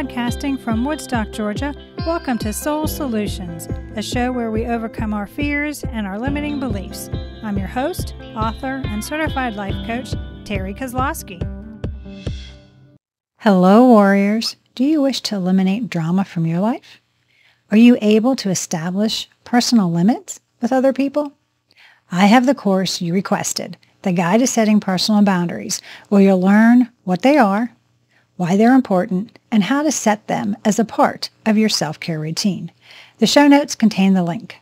Podcasting from Woodstock, Georgia, welcome to Soul Solutions, a show where we overcome our fears and our limiting beliefs. I'm your host, author, and certified life coach, Terry Kozlowski. Hello, warriors. Do you wish to eliminate drama from your life? Are you able to establish personal limits with other people? I have the course you requested, The Guide to Setting Personal Boundaries, where you'll learn what they are, why they're important, and how to set them as a part of your self-care routine. The show notes contain the link.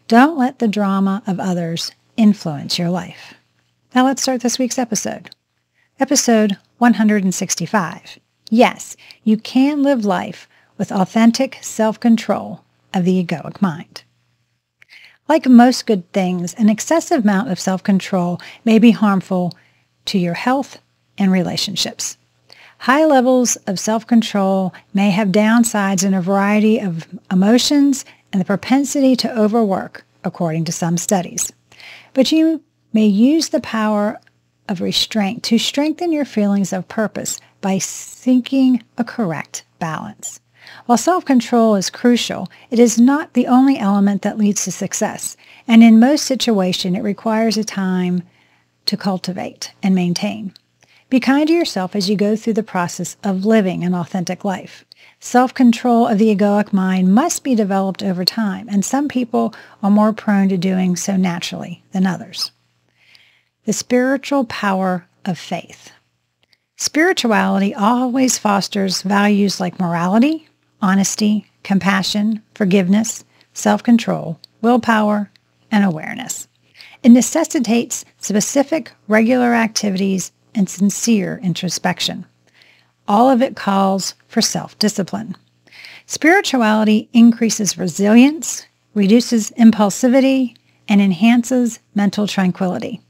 Don't let the drama of others influence your life. Now let's start this week's episode. Episode 165. Yes, you can live life with authentic self-control of the egoic mind. Like most good things, an excessive amount of self-control may be harmful to your health and relationships. High levels of self-control may have downsides in a variety of emotions and the propensity to overwork, according to some studies. But you may use the power of restraint to strengthen your feelings of purpose by seeking a correct balance. While self-control is crucial, it is not the only element that leads to success, and in most situations it requires a time to cultivate and maintain. Be kind to yourself as you go through the process of living an authentic life. Self-control of the egoic mind must be developed over time, and some people are more prone to doing so naturally than others. The spiritual power of faith. Spirituality always fosters values like morality, honesty, compassion, forgiveness, self-control, willpower, and awareness. It necessitates specific, regular activities and sincere introspection. All of it calls for self-discipline. Spirituality increases resilience, reduces impulsivity, and enhances mental tranquility.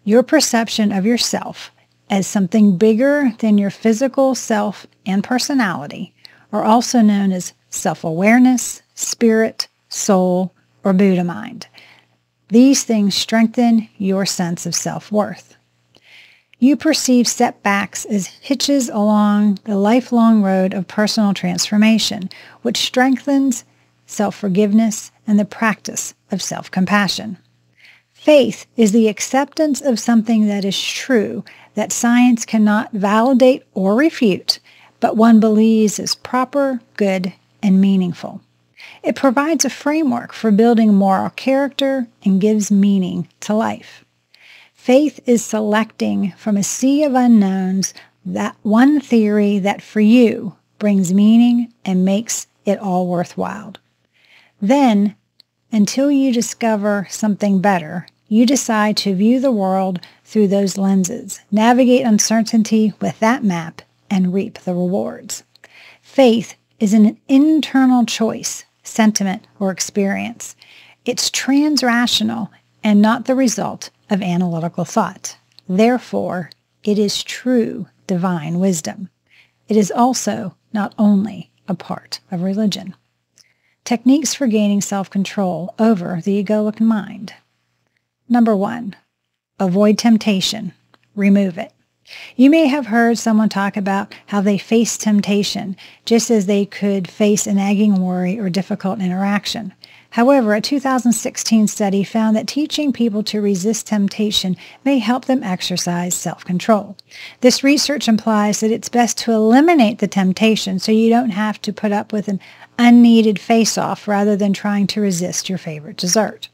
Your perception of yourself as something bigger than your physical self and personality are also known as self-awareness, spirit, soul, or Buddha mind. These things strengthen your sense of self-worth. You perceive setbacks as hitches along the lifelong road of personal transformation, which strengthens self-forgiveness and the practice of self-compassion. Faith is the acceptance of something that is true, that science cannot validate or refute, but one believes is proper, good, and meaningful. It provides a framework for building moral character and gives meaning to life. Faith is selecting from a sea of unknowns that one theory that for you brings meaning and makes it all worthwhile. Then, until you discover something better, you decide to view the world through those lenses, navigate uncertainty with that map, and reap the rewards. Faith is an internal choice, sentiment, or experience. It's transrational and not the result of analytical thought. Therefore, it is true divine wisdom. It is also not only a part of religion. Techniques for gaining self-control over the egoic mind. Number 1, avoid temptation. Remove it. You may have heard someone talk about how they face temptation just as they could face a nagging worry or difficult interaction. However, a 2016 study found that teaching people to resist temptation may help them exercise self-control. This research implies that it's best to eliminate the temptation so you don't have to put up with an unneeded face-off rather than trying to resist your favorite dessert.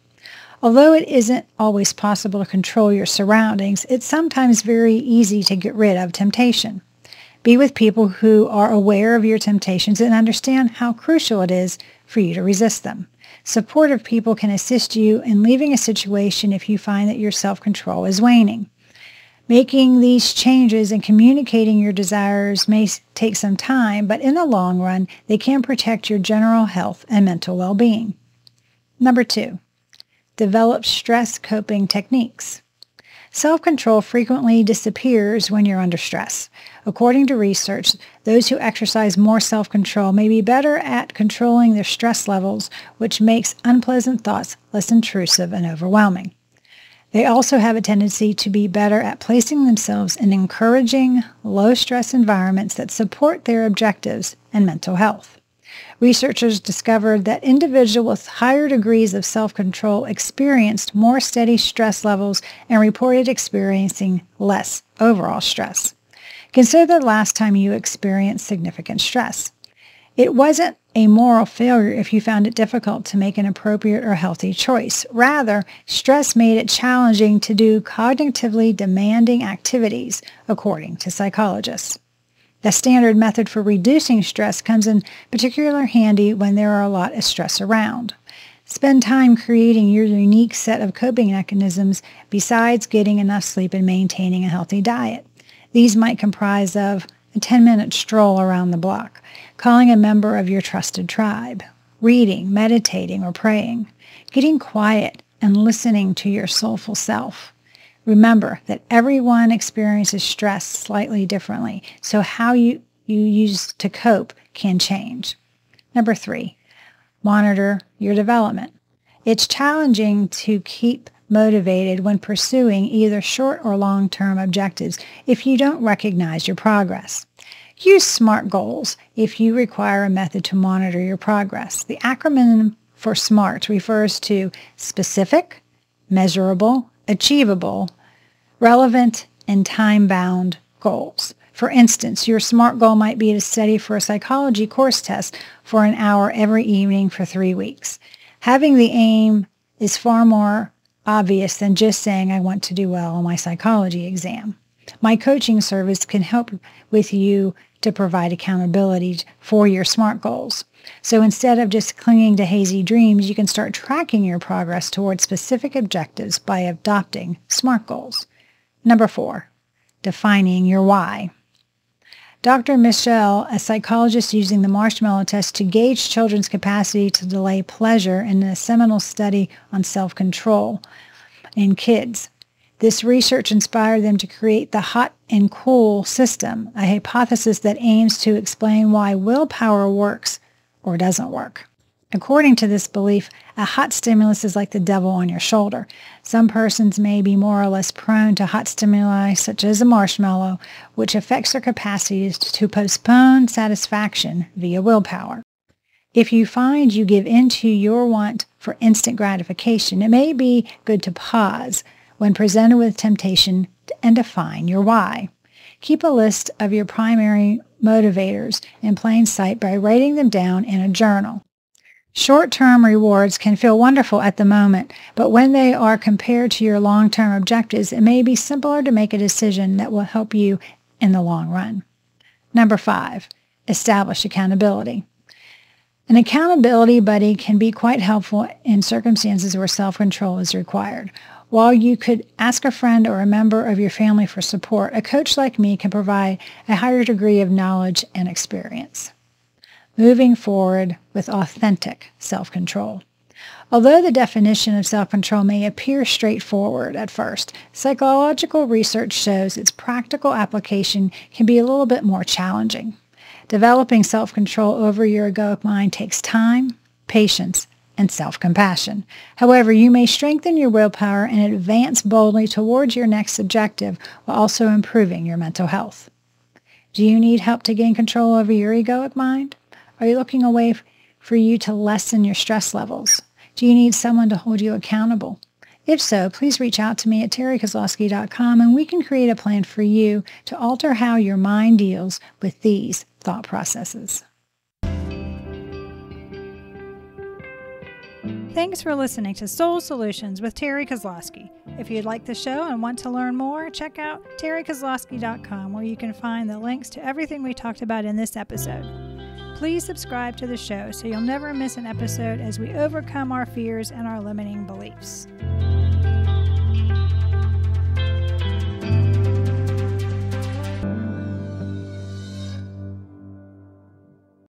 Although it isn't always possible to control your surroundings, it's sometimes very easy to get rid of temptation. Be with people who are aware of your temptations and understand how crucial it is for you to resist them. Supportive people can assist you in leaving a situation if you find that your self-control is waning. Making these changes and communicating your desires may take some time, but in the long run, they can protect your general health and mental well-being. Number 2, develop stress coping techniques. Self-control frequently disappears when you're under stress. According to research, those who exercise more self-control may be better at controlling their stress levels, which makes unpleasant thoughts less intrusive and overwhelming. They also have a tendency to be better at placing themselves in encouraging, low-stress environments that support their objectives and mental health. Researchers discovered that individuals with higher degrees of self-control experienced more steady stress levels and reported experiencing less overall stress. Consider the last time you experienced significant stress. It wasn't a moral failure if you found it difficult to make an appropriate or healthy choice. Rather, stress made it challenging to do cognitively demanding activities, according to psychologists. The standard method for reducing stress comes in particular handy when there are a lot of stress around. Spend time creating your unique set of coping mechanisms besides getting enough sleep and maintaining a healthy diet. These might comprise of a 10-minute stroll around the block, calling a member of your trusted tribe, reading, meditating, or praying, getting quiet and listening to your soulful self. Remember that everyone experiences stress slightly differently, so how you use to cope can change. Number 3, monitor your development. It's challenging to keep motivated when pursuing either short or long-term objectives if you don't recognize your progress. Use SMART goals if you require a method to monitor your progress. The acronym for SMART refers to specific, measurable, achievable, relevant, and time-bound goals. For instance, your SMART goal might be to study for a psychology course test for an hour every evening for 3 weeks. Having the aim is far more obvious than just saying, I want to do well on my psychology exam. My coaching service can help with you to provide accountability for your SMART goals. So instead of just clinging to hazy dreams, you can start tracking your progress towards specific objectives by adopting SMART goals. Number 4, defining your why. Dr. Michelle, a psychologist using the marshmallow test to gauge children's capacity to delay pleasure in a seminal study on self-control in kids. This research inspired them to create the hot and cool system, a hypothesis that aims to explain why willpower works or doesn't work. According to this belief, a hot stimulus is like the devil on your shoulder. Some persons may be more or less prone to hot stimuli, such as a marshmallow, which affects their capacity to postpone satisfaction via willpower. If you find you give in to your want for instant gratification, it may be good to pause when presented with temptation and define your why. Keep a list of your primary motivators in plain sight by writing them down in a journal. Short-term rewards can feel wonderful at the moment, but when they are compared to your long-term objectives, it may be simpler to make a decision that will help you in the long run. Number 5, establish accountability. An accountability buddy can be quite helpful in circumstances where self-control is required. While you could ask a friend or a member of your family for support, a coach like me can provide a higher degree of knowledge and experience. Moving forward with authentic self-control. Although the definition of self-control may appear straightforward at first, psychological research shows its practical application can be a little bit more challenging. Developing self-control over your egoic mind takes time, patience, and self-compassion. However, you may strengthen your willpower and advance boldly towards your next objective while also improving your mental health. Do you need help to gain control over your egoic mind? Are you looking away for you to lessen your stress levels? Do you need someone to hold you accountable? If so, please reach out to me at terrykozlowski.com and we can create a plan for you to alter how your mind deals with these thought processes. Thanks for listening to Soul Solutions with Terry Kozlowski. If you'd like the show and want to learn more, check out terrykozlowski.com where you can find the links to everything we talked about in this episode. Please subscribe to the show so you'll never miss an episode as we overcome our fears and our limiting beliefs.